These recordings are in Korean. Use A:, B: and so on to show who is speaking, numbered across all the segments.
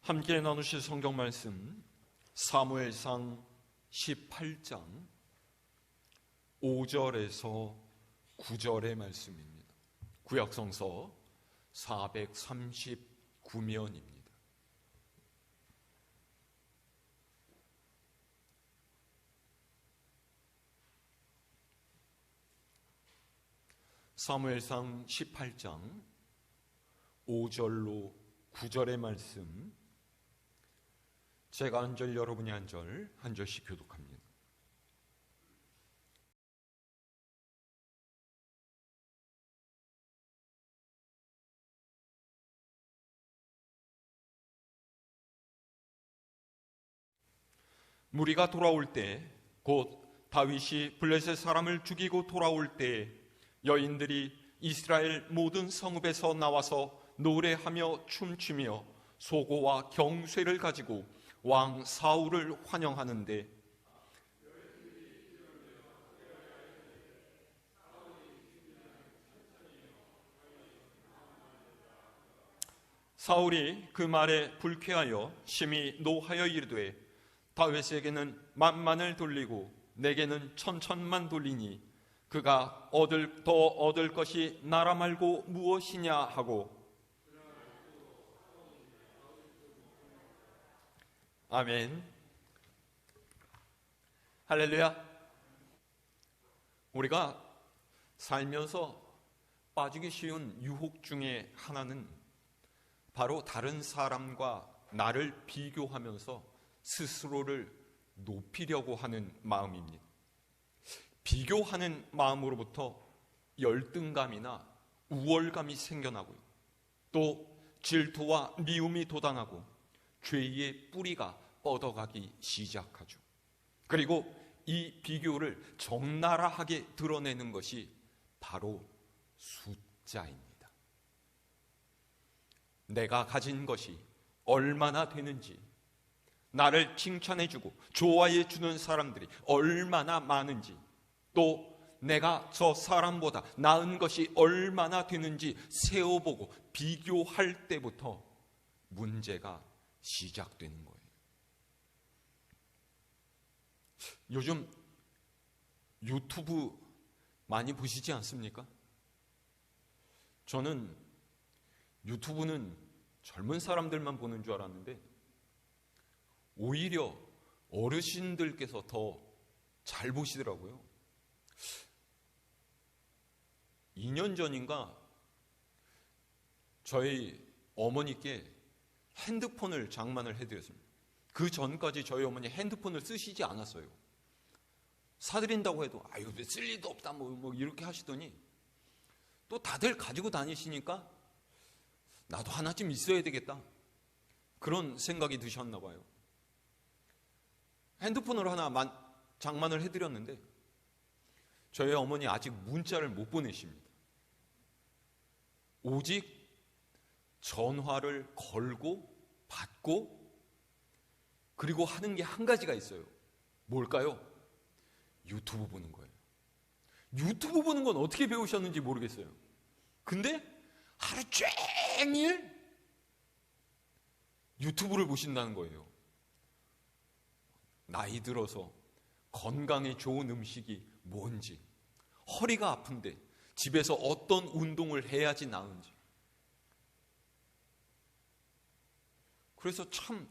A: 함께 나누실 성경 말씀 사무엘상 18장 5절에서 9절의 말씀입니다. 구약성서 439면입니다. 사무엘상 18장 5절로 9절의 말씀, 제가 한 절, 여러분이 한 절, 한 절씩 교독합니다. 무리가 돌아올 때, 곧 다윗이 블레셋 사람을 죽이고 돌아올 때, 여인들이 이스라엘 모든 성읍에서 나와서 노래하며 춤추며 소고와 경쇠를 가지고 왕 사울을 환영하는데, 사울이 그 말에 불쾌하여 심히 노하여 이르되, 다윗에게는 만만을 돌리고 내게는 천천만 돌리니 그가 더 얻을 것이 나라 말고 무엇이냐 하고. 아멘. 할렐루야. 우리가 살면서 빠지기 쉬운 유혹 중에 하나는 바로 다른 사람과 나를 비교하면서 스스로를 높이려고 하는 마음입니다. 비교하는 마음으로부터 열등감이나 우월감이 생겨나고요, 또 질투와 미움이 돋아나고 죄의 뿌리가 뻗어가기 시작하죠. 그리고 이 비교를 적나라하게 드러내는 것이 바로 숫자입니다. 내가 가진 것이 얼마나 되는지, 나를 칭찬해주고 좋아해주는 사람들이 얼마나 많은지, 또 내가 저 사람보다 나은 것이 얼마나 되는지 세어보고 비교할 때부터 문제가 시작되는 거예요. 요즘 유튜브 많이 보시지 않습니까? 저는 유튜브는 젊은 사람들만 보는 줄 알았는데 오히려 어르신들께서 더 잘 보시더라고요. 2년 전인가 저희 어머니께 핸드폰을 장만을 해드렸습니다. 그 전까지 저희 어머니 핸드폰을 쓰시지 않았어요. 사드린다고 해도 아유 쓸 일도 없다 뭐 이렇게 하시더니 또 다들 가지고 다니시니까 나도 하나쯤 있어야 되겠다, 그런 생각이 드셨나 봐요. 핸드폰을 하나 장만을 해드렸는데 저희 어머니 아직 문자를 못 보내십니다. 오직 전화를 걸고 받고, 그리고 하는 게 한 가지가 있어요. 뭘까요? 유튜브 보는 거예요. 유튜브 보는 건 어떻게 배우셨는지 모르겠어요. 근데 하루 종일 유튜브를 보신다는 거예요. 나이 들어서 건강에 좋은 음식이 뭔지, 허리가 아픈데 집에서 어떤 운동을 해야지 나은지. 그래서 참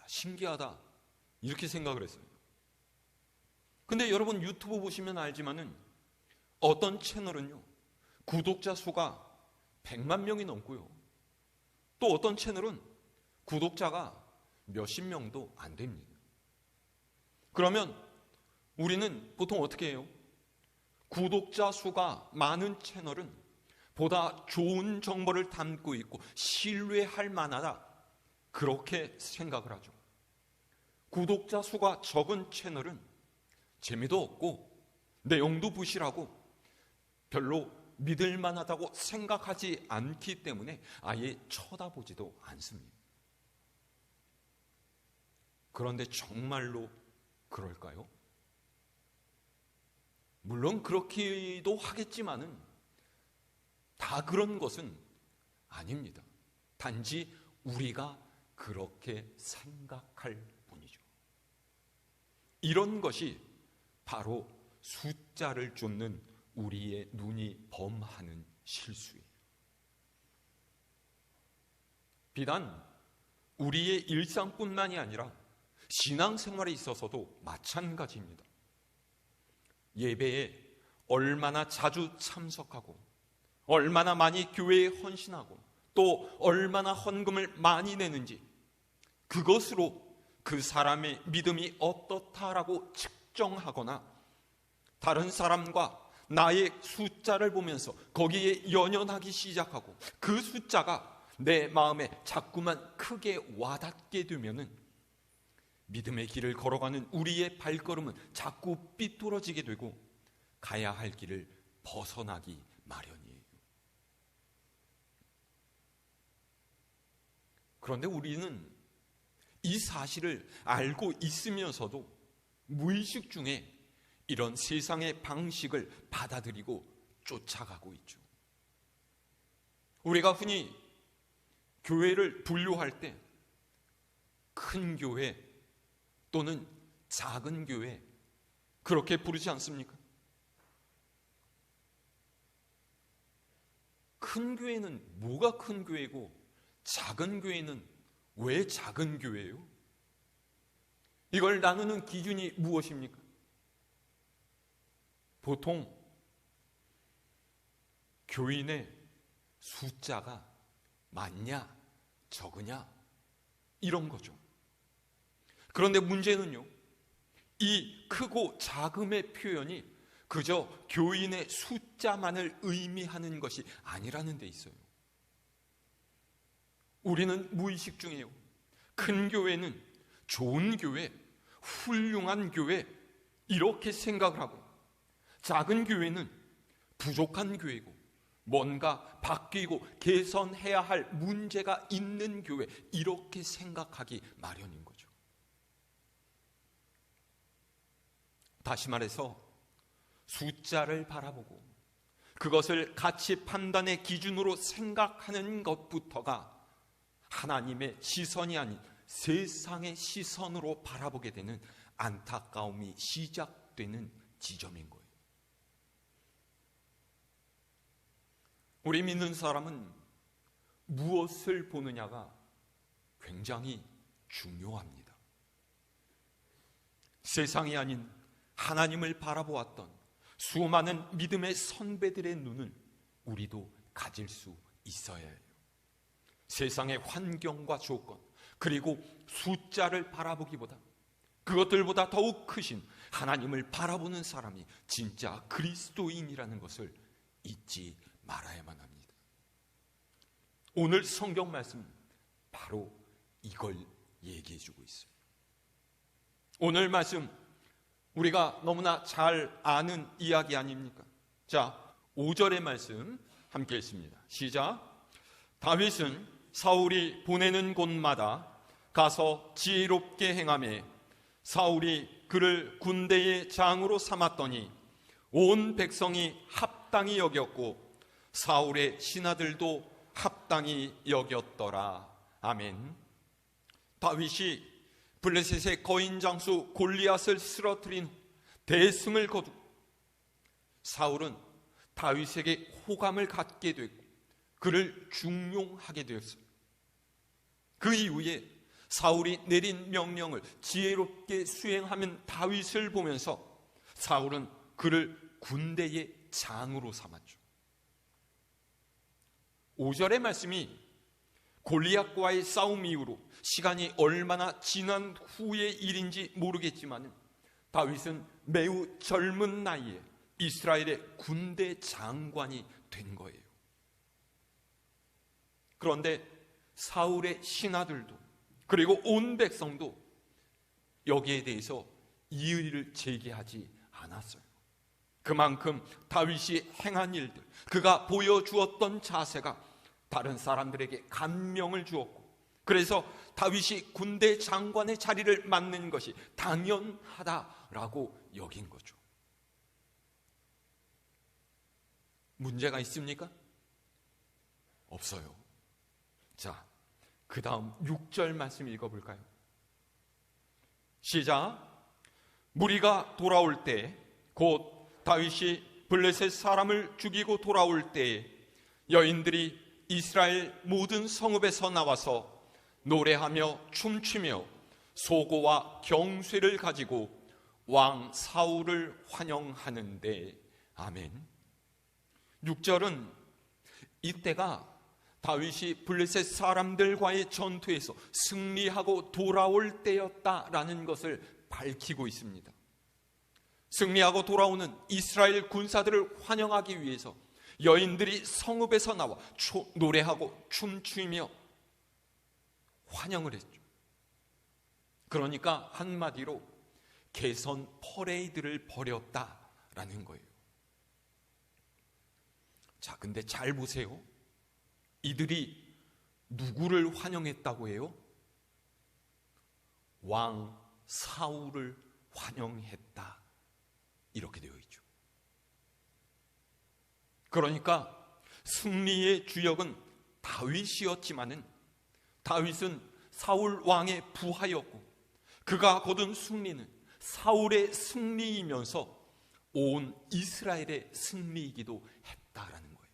A: 신기하다 이렇게 생각을 했어요. 근데 여러분 유튜브 보시면 알지만은 어떤 채널은요 구독자 수가 100만 명이 넘고요, 또 어떤 채널은 구독자가 몇십 명도 안 됩니다. 그러면 우리는 보통 어떻게 해요? 구독자 수가 많은 채널은 보다 좋은 정보를 담고 있고 신뢰할 만하다, 그렇게 생각을 하죠. 구독자 수가 적은 채널은 재미도 없고 내용도 부실하고 별로 믿을 만하다고 생각하지 않기 때문에 아예 쳐다보지도 않습니다. 그런데 정말로 그럴까요? 물론 그렇기도 하겠지만은 다 그런 것은 아닙니다. 단지 우리가 그렇게 생각할 뿐이죠. 이런 것이 바로 숫자를 쫓는 우리의 눈이 범하는 실수예요. 비단 우리의 일상뿐만이 아니라 신앙생활에 있어서도 마찬가지입니다. 예배에 얼마나 자주 참석하고 얼마나 많이 교회에 헌신하고 또 얼마나 헌금을 많이 내는지, 그것으로 그 사람의 믿음이 어떻다라고 측정하거나 다른 사람과 나의 숫자를 보면서 거기에 연연하기 시작하고 그 숫자가 내 마음에 자꾸만 크게 와닿게 되면은 믿음의 길을 걸어가는 우리의 발걸음은 자꾸 삐뚤어지게 되고 가야 할 길을 벗어나기 마련이에요. 그런데 우리는 이 사실을 알고 있으면서도 무의식 중에 이런 세상의 방식을 받아들이고 쫓아가고 있죠. 우리가 흔히 교회를 분류할 때 큰 교회 또는 작은 교회 그렇게 부르지 않습니까? 큰 교회는 뭐가 큰 교회고 작은 교회는 왜 작은 교회예요? 이걸 나누는 기준이 무엇입니까? 보통 교인의 숫자가 많냐 적으냐 이런 거죠. 그런데 문제는요, 이 크고 작음의 표현이 그저 교인의 숫자만을 의미하는 것이 아니라는 데 있어요. 우리는 무의식 중에요, 큰 교회는 좋은 교회, 훌륭한 교회 이렇게 생각을 하고, 작은 교회는 부족한 교회고 뭔가 바뀌고 개선해야 할 문제가 있는 교회 이렇게 생각하기 마련인 거죠. 다시 말해서 숫자를 바라보고 그것을 가치 판단의 기준으로 생각하는 것부터가 하나님의 시선이 아닌 세상의 시선으로 바라보게 되는 안타까움이 시작되는 지점인 거예요. 우리 믿는 사람은 무엇을 보느냐가 굉장히 중요합니다. 세상이 아닌 하나님을 바라보았던 수많은 믿음의 선배들의 눈을 우리도 가질 수 있어야 해요. 세상의 환경과 조건 그리고 숫자를 바라보기보다 그것들보다 더욱 크신 하나님을 바라보는 사람이 진짜 그리스도인이라는 것을 잊지 말아야만 합니다. 오늘 성경 말씀은 바로 이걸 얘기해주고 있어요. 오늘 말씀 우리가 너무나 잘 아는 이야기 아닙니까? 자, 5절의 말씀 함께 읽습니다. 시작. 다윗은 사울이 보내는 곳마다 가서 지혜롭게 행하며 사울이 그를 군대의 장으로 삼았더니 온 백성이 합당히 여겼고 사울의 신하들도 합당히 여겼더라. 아멘. 다윗이 블레셋의 거인 장수 골리앗을 쓰러뜨린 대승을 거두고 사울은 다윗에게 호감을 갖게 됐고 그를 중용하게 되었어요. 그 이후에 사울이 내린 명령을 지혜롭게 수행하면 다윗을 보면서 사울은 그를 군대의 장으로 삼았죠. 5절의 말씀이 골리앗과의 싸움 이후로 시간이 얼마나 지난 후의 일인지 모르겠지만 다윗은 매우 젊은 나이에 이스라엘의 군대 장관이 된 거예요. 그런데 사울의 신하들도 그리고 온 백성도 여기에 대해서 이의를 제기하지 않았어요. 그만큼 다윗이 행한 일들, 그가 보여주었던 자세가 다른 사람들에게 감명을 주었고, 그래서 다윗이 군대 장관의 자리를 맡는 것이 당연하다라고 여긴 거죠. 문제가 있습니까? 없어요. 자, 그 다음 6절 말씀 읽어볼까요? 시작. 무리가 돌아올 때 곧 다윗이 블레셋 사람을 죽이고 돌아올 때에 여인들이 이스라엘 모든 성읍에서 나와서 노래하며 춤추며 소고와 경쇠를 가지고 왕 사울을 환영하는데. 아멘. 6절은 이때가 다윗이 블레셋 사람들과의 전투에서 승리하고 돌아올 때였다라는 것을 밝히고 있습니다. 승리하고 돌아오는 이스라엘 군사들을 환영하기 위해서 여인들이 성읍에서 나와 노래하고 춤추며 환영을 했죠. 그러니까 한마디로 개선 퍼레이드를 벌였다라는 거예요. 자, 근데 잘 보세요. 이들이 누구를 환영했다고 해요? 왕 사울을 환영했다, 이렇게 되어 있죠. 그러니까 승리의 주역은 다윗이었지만은 다윗은 사울 왕의 부하였고 그가 거둔 승리는 사울의 승리이면서 온 이스라엘의 승리이기도 했다라는 거예요.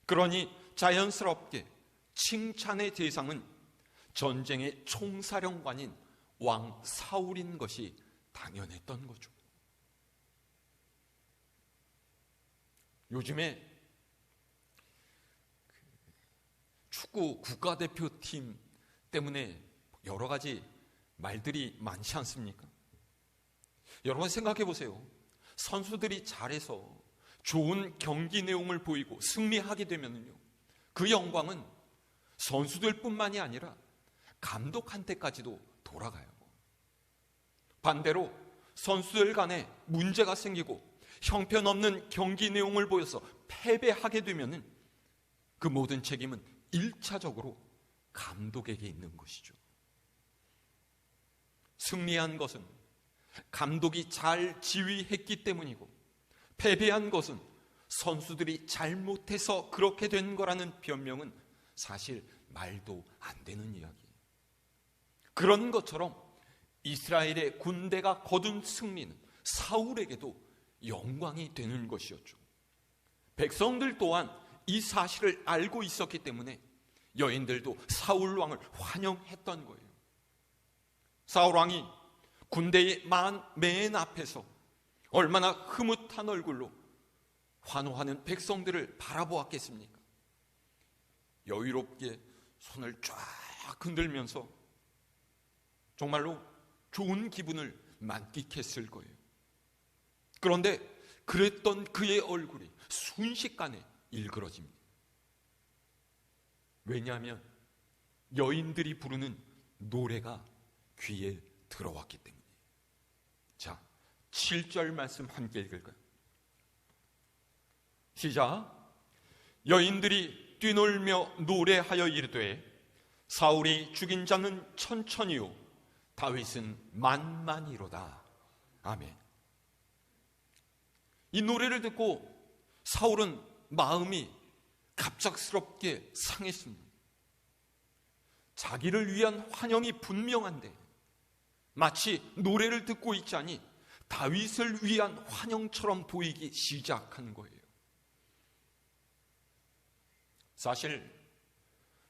A: 그러니 자연스럽게 칭찬의 대상은 전쟁의 총사령관인 왕 사울인 것이 당연했던 거죠. 요즘에 축구 국가대표팀 때문에 여러 가지 말들이 많지 않습니까? 여러분 생각해 보세요. 선수들이 잘해서 좋은 경기 내용을 보이고 승리하게 되면요, 그 영광은 선수들뿐만이 아니라 감독한테까지도 돌아가요. 반대로 선수들 간에 문제가 생기고 형편없는 경기 내용을 보여서 패배하게 되면 그 모든 책임은 1차적으로 감독에게 있는 것이죠. 승리한 것은 감독이 잘 지휘했기 때문이고 패배한 것은 선수들이 잘못해서 그렇게 된 거라는 변명은 사실 말도 안 되는 이야기예요. 그런 것처럼 이스라엘의 군대가 거둔 승리는 사울에게도 영광이 되는 것이었죠. 백성들 또한 이 사실을 알고 있었기 때문에 여인들도 사울 왕을 환영했던 거예요. 사울 왕이 군대의 맨 앞에서 얼마나 흐뭇한 얼굴로 환호하는 백성들을 바라보았겠습니까? 여유롭게 손을 쫙 흔들면서 정말로 좋은 기분을 만끽했을 거예요. 그런데 그랬던 그의 얼굴이 순식간에 일그러집니다. 왜냐하면 여인들이 부르는 노래가 귀에 들어왔기 때문이에요. 자, 7절 말씀 함께 읽을까요? 시작. 여인들이 뛰놀며 노래하여 이르되 사울이 죽인 자는 천천히요 다윗은 만만이로다. 아멘. 이 노래를 듣고 사울은 마음이 갑작스럽게 상했습니다. 자기를 위한 환영이 분명한데 마치 노래를 듣고 있자니 다윗을 위한 환영처럼 보이기 시작한 거예요. 사실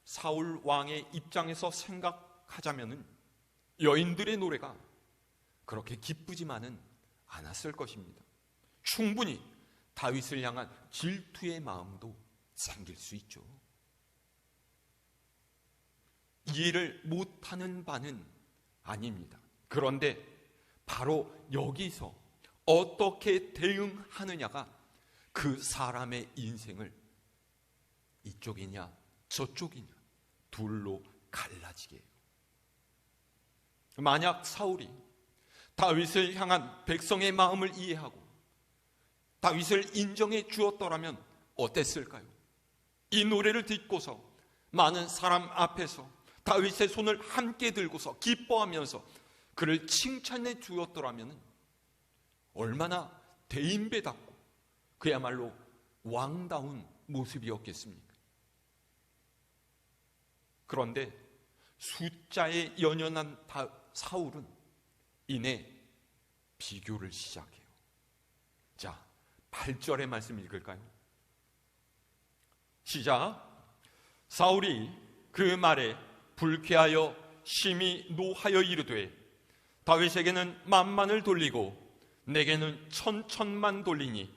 A: 사울 왕의 입장에서 생각하자면은 여인들의 노래가 그렇게 기쁘지만은 않았을 것입니다. 충분히 다윗을 향한 질투의 마음도 생길 수 있죠. 이해를 못하는 바는 아닙니다. 그런데 바로 여기서 어떻게 대응하느냐가 그 사람의 인생을 이쪽이냐 저쪽이냐 둘로 갈라지게 해요. 만약 사울이 다윗을 향한 백성의 마음을 이해하고 다윗을 인정해 주었더라면 어땠을까요? 이 노래를 듣고서 많은 사람 앞에서 다윗의 손을 함께 들고서 기뻐하면서 그를 칭찬해 주었더라면 얼마나 대인배답고 그야말로 왕다운 모습이었겠습니까? 그런데 숫자에 연연한 사울은 이내 비교를 시작해요. 자, 8절의 말씀 읽을까요? 시작. 사울이 그 말에 불쾌하여 심히 노하여 이르되 다윗에게는 만만을 돌리고 내게는 천천만 돌리니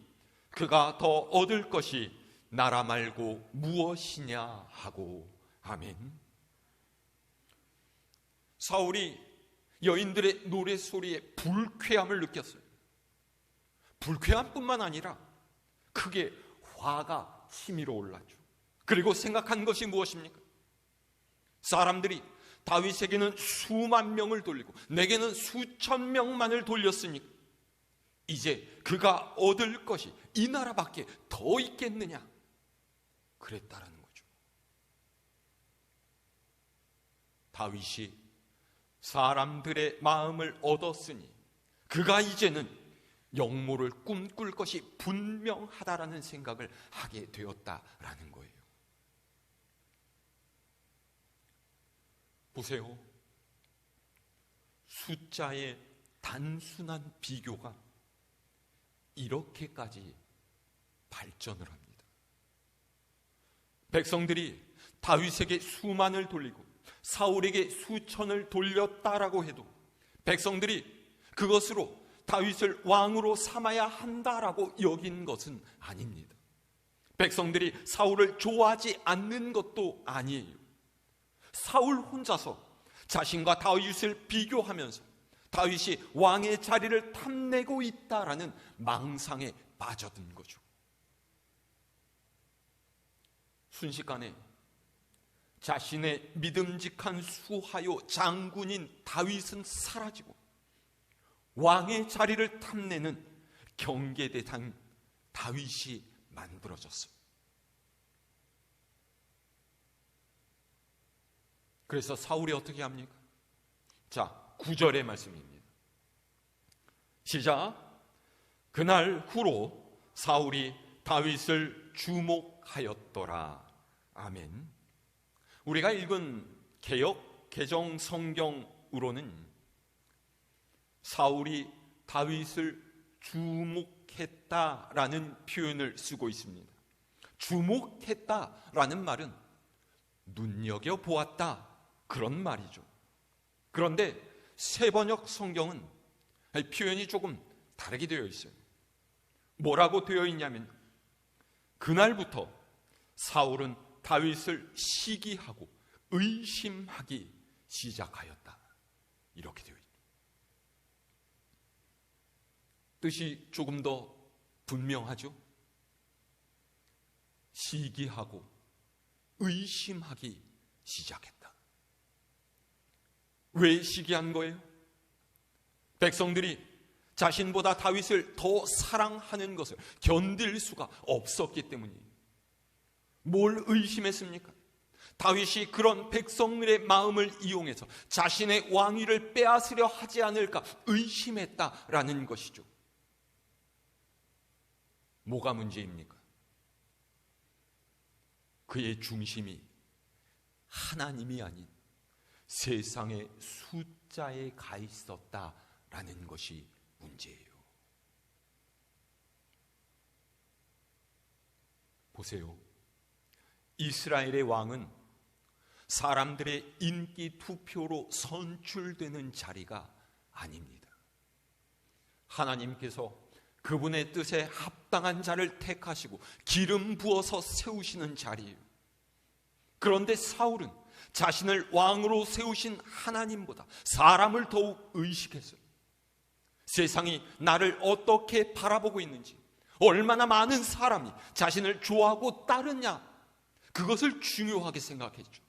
A: 그가 더 얻을 것이 나라 말고 무엇이냐 하고. 아멘. 사울이 여인들의 노래소리에 불쾌함을 느꼈어요. 불쾌함뿐만 아니라 크게 화가 치밀어 올랐죠. 그리고 생각한 것이 무엇입니까? 사람들이 다윗에게는 수만 명을 돌리고 내게는 수천 명만을 돌렸으니까 이제 그가 얻을 것이 이 나라밖에 더 있겠느냐, 그랬다라는 거죠. 다윗이 사람들의 마음을 얻었으니 그가 이제는 영모를 꿈꿀 것이 분명하다라는 생각을 하게 되었다라는 거예요. 보세요. 숫자의 단순한 비교가 이렇게까지 발전을 합니다. 백성들이 다윗에게 수만을 돌리고 사울에게 수천을 돌렸다라고 해도 백성들이 그것으로 다윗을 왕으로 삼아야 한다라고 여긴 것은 아닙니다. 백성들이 사울을 좋아하지 않는 것도 아니에요. 사울 혼자서 자신과 다윗을 비교하면서 다윗이 왕의 자리를 탐내고 있다라는 망상에 빠져든 거죠. 순식간에 자신의 믿음직한 수하요 장군인 다윗은 사라지고 왕의 자리를 탐내는 경계대상 다윗이 만들어졌어요. 그래서 사울이 어떻게 합니까? 자, 9절의 말씀입니다. 시작. 그날 후로 사울이 다윗을 주목하였더라. 아멘. 우리가 읽은 개역 개정 성경으로는 사울이 다윗을 주목했다라는 표현을 쓰고 있습니다. 주목했다라는 말은 눈여겨보았다, 그런 말이죠. 그런데 세번역 성경은 표현이 조금 다르게 되어 있어요. 뭐라고 되어 있냐면 그날부터 사울은 다윗을 시기하고 의심하기 시작하였다, 이렇게 되어 있습니다. 뜻이 조금 더 분명하죠? 시기하고 의심하기 시작했다. 왜 시기한 거예요? 백성들이 자신보다 다윗을 더 사랑하는 것을 견딜 수가 없었기 때문이에요. 뭘 의심했습니까? 다윗이 그런 백성들의 마음을 이용해서 자신의 왕위를 빼앗으려 하지 않을까 의심했다라는 것이죠. 뭐가 문제입니까? 그의 중심이 하나님이 아닌 세상의 숫자에 가 있었다라는 것이 문제예요. 보세요. 이스라엘의 왕은 사람들의 인기 투표로 선출되는 자리가 아닙니다. 하나님께서 그분의 뜻에 합당한 자를 택하시고 기름 부어서 세우시는 자리예요. 그런데 사울은 자신을 왕으로 세우신 하나님보다 사람을 더욱 의식했어요. 세상이 나를 어떻게 바라보고 있는지, 얼마나 많은 사람이 자신을 좋아하고 따르냐, 그것을 중요하게 생각했죠.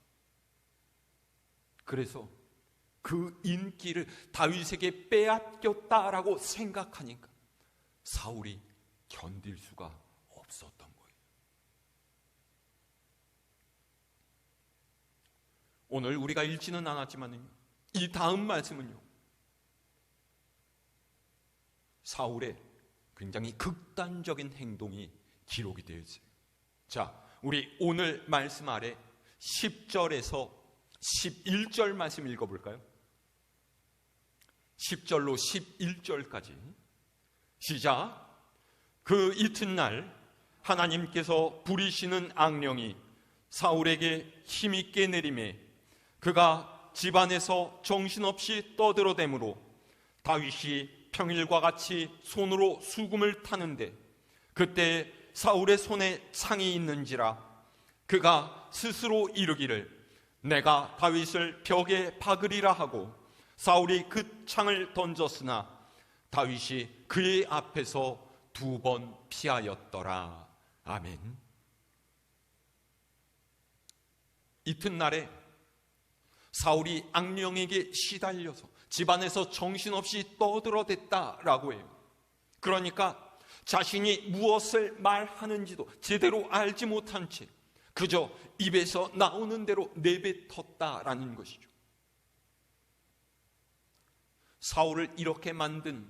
A: 그래서 그 인기를 다윗에게 빼앗겼다라고 생각하니까 사울이 견딜 수가 없었던 거예요. 오늘 우리가 읽지는 않았지만 이 다음 말씀은요, 사울의 굉장히 극단적인 행동이 기록이 되어 있어요. 자, 우리 오늘 말씀 아래 10절에서 11절 말씀 읽어볼까요? 10절로 11절까지 시작. 그 이튿날 하나님께서 부리시는 악령이 사울에게 힘있게 내림에 그가 집안에서 정신없이 떠들어대므로 다윗이 평일과 같이 손으로 수금을 타는데 그때 사울의 손에 창이 있는지라 그가 스스로 이르기를 내가 다윗을 벽에 박으리라 하고 사울이 그 창을 던졌으나 다윗이 그의 앞에서 2번 피하였더라. 아멘. 이튿날에 사울이 악령에게 시달려서 집안에서 정신없이 떠들어댔다라고 해요. 그러니까 자신이 무엇을 말하는지도 제대로 알지 못한 채 그저 입에서 나오는 대로 내뱉었다라는 것이죠. 사울을 이렇게 만든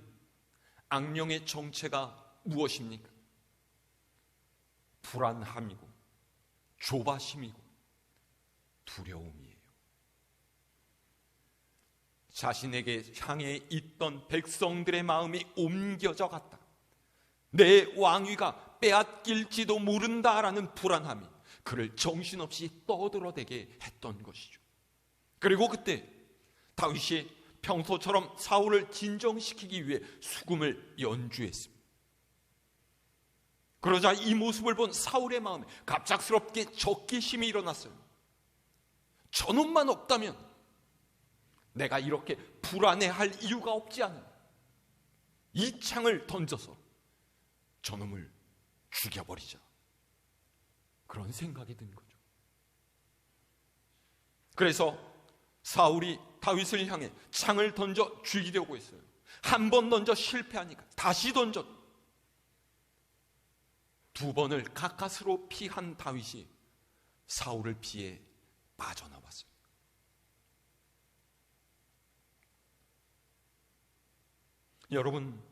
A: 악령의 정체가 무엇입니까? 불안함이고 조바심이고 두려움이에요. 자신에게 향해 있던 백성들의 마음이 옮겨져 갔다. 내 왕위가 빼앗길지도 모른다라는 불안함이 그를 정신없이 떠들어대게 했던 것이죠. 그리고 그때 다윗이 평소처럼 사울을 진정시키기 위해 수금을 연주했습니다. 그러자 이 모습을 본 사울의 마음에 갑작스럽게 적개심이 일어났어요. 저놈만 없다면 내가 이렇게 불안해할 이유가 없지 않은 이 창을 던져서 저놈을 죽여버리자. 그런 생각이 든 거죠. 그래서 사울이 다윗을 향해 창을 던져 죽이려고 했어요. 한 번 던져 실패하니까 다시 던져 2번을 가까스로 피한 다윗이 사울을 피해 빠져나왔어요. 여러분,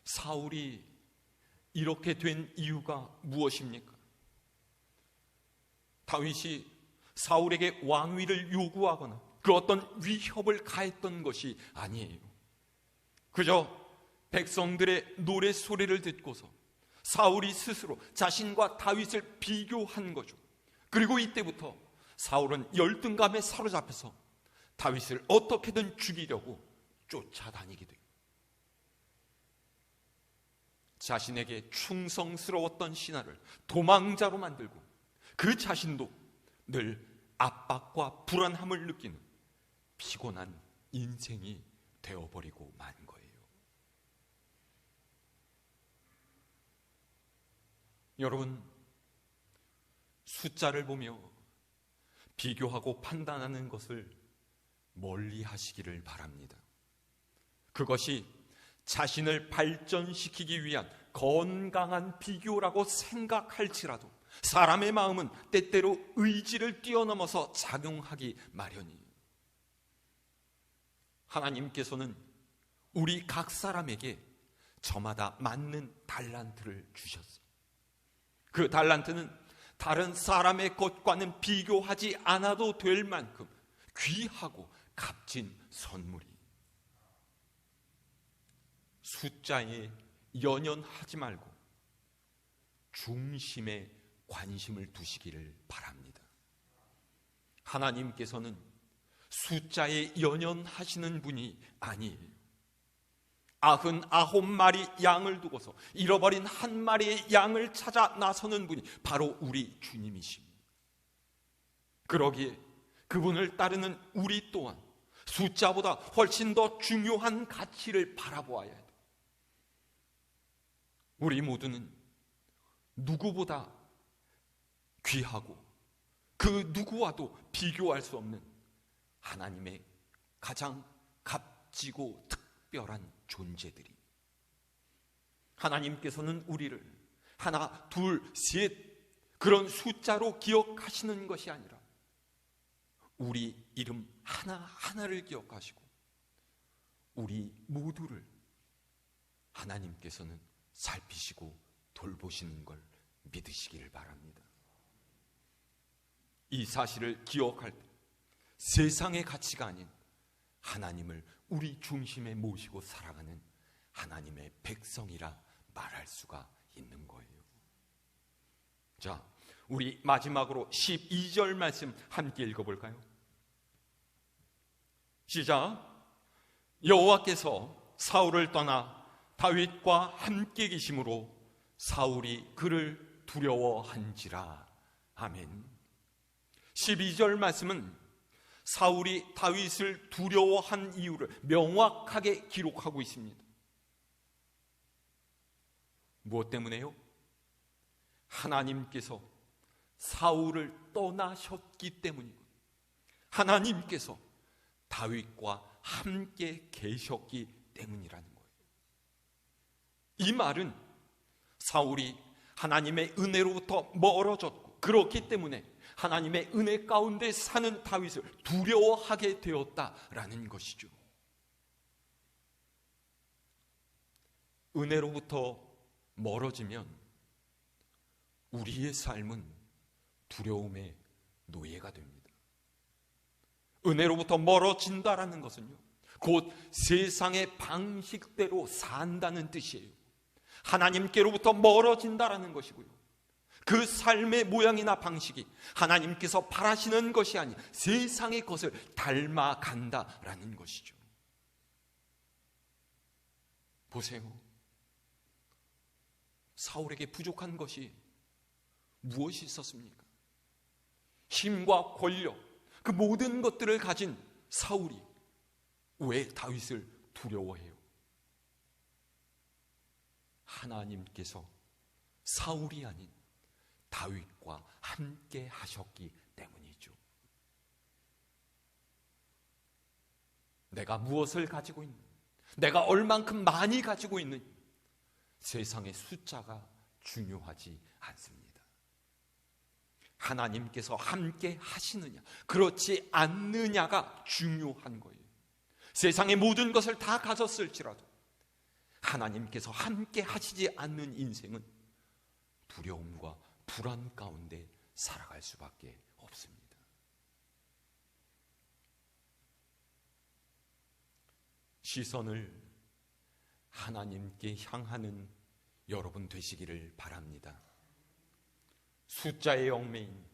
A: 사울이 이렇게 된 이유가 무엇입니까? 다윗이 사울에게 왕위를 요구하거나 그 어떤 위협을 가했던 것이 아니에요. 그저 백성들의 노랫소리를 듣고서 사울이 스스로 자신과 다윗을 비교한 거죠. 그리고 이때부터 사울은 열등감에 사로잡혀서 다윗을 어떻게든 죽이려고 쫓아다니게 돼요. 자신에게 충성스러웠던 신하를 도망자로 만들고 그 자신도 늘 압박과 불안함을 느끼는 피곤한 인생이 되어버리고 만 거예요. 여러분, 숫자를 보며 비교하고 판단하는 것을 멀리 하시기를 바랍니다. 그것이 자신을 발전시키기 위한 건강한 비교라고 생각할지라도 사람의 마음은 때때로 의지를 뛰어넘어서 작용하기 마련이에요. 하나님께서는 우리 각 사람에게 저마다 맞는 달란트를 주셨어요. 그 달란트는 다른 사람의 것과는 비교하지 않아도 될 만큼 귀하고 값진 선물이에요. 숫자에 연연하지 말고 중심에 관심을 두시기를 바랍니다. 하나님께서는 숫자에 연연하시는 분이 아니에요. 99마리 양을 두고서 잃어버린 한 마리의 양을 찾아 나서는 분이 바로 우리 주님이십니다. 그러기에 그분을 따르는 우리 또한 숫자보다 훨씬 더 중요한 가치를 바라보아야 해요. 우리 모두는 누구보다 귀하고 그 누구와도 비교할 수 없는 하나님의 가장 값지고 특별한 존재들이, 하나님께서는 우리를 하나, 둘, 셋 그런 숫자로 기억하시는 것이 아니라 우리 이름 하나하나를 기억하시고 우리 모두를 하나님께서는 살피시고 돌보시는 걸 믿으시기를 바랍니다. 이 사실을 기억할 때 세상의 가치가 아닌 하나님을 우리 중심에 모시고 살아가는 하나님의 백성이라 말할 수가 있는 거예요. 자, 우리 마지막으로 12절 말씀 함께 읽어볼까요? 시작. 여호와께서 사울을 떠나 다윗과 함께 계심으로 사울이 그를 두려워한지라. 아멘. 12절 말씀은 사울이 다윗을 두려워한 이유를 명확하게 기록하고 있습니다. 무엇 때문에요? 하나님께서 사울을 떠나셨기 때문이고, 하나님께서 다윗과 함께 계셨기 때문이라는 거예요. 이 말은 사울이 하나님의 은혜로부터 멀어졌고, 그렇기 때문에 하나님의 은혜 가운데 사는 다윗을 두려워하게 되었다라는 것이죠. 은혜로부터 멀어지면 우리의 삶은 두려움의 노예가 됩니다. 은혜로부터 멀어진다라는 것은요, 곧 세상의 방식대로 산다는 뜻이에요. 하나님께로부터 멀어진다라는 것이고요, 그 삶의 모양이나 방식이 하나님께서 바라시는 것이 아닌 세상의 것을 닮아간다라는 것이죠. 보세요. 사울에게 부족한 것이 무엇이 있었습니까? 힘과 권력, 그 모든 것들을 가진 사울이 왜 다윗을 두려워해요? 하나님께서 사울이 아닌 다윗과 함께 하셨기 때문이죠. 내가 무엇을 가지고 있는, 내가 얼만큼 많이 가지고 있는, 세상의 숫자가 중요하지 않습니다. 하나님께서 함께 하시느냐, 그렇지 않느냐가 중요한 거예요. 세상의 모든 것을 다 가졌을지라도 하나님께서 함께 하시지 않는 인생은 두려움과 불안 가운데 살아갈 수밖에 없습니다. 시선을 하나님께 향하는 여러분 되시기를 바랍니다. 숫자의 얽매인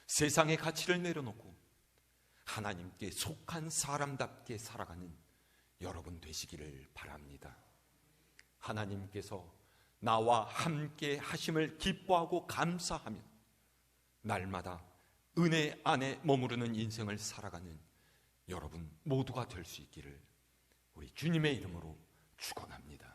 A: 세상의 가치를 내려놓고 하나님께 속한 사람답게 살아가는 여러분 되시기를 바랍니다. 하나님께서 나와 함께 하심을 기뻐하고 감사하며 날마다 은혜 안에 머무르는 인생을 살아가는 여러분 모두가 될 수 있기를 우리 주님의 이름으로 축원합니다.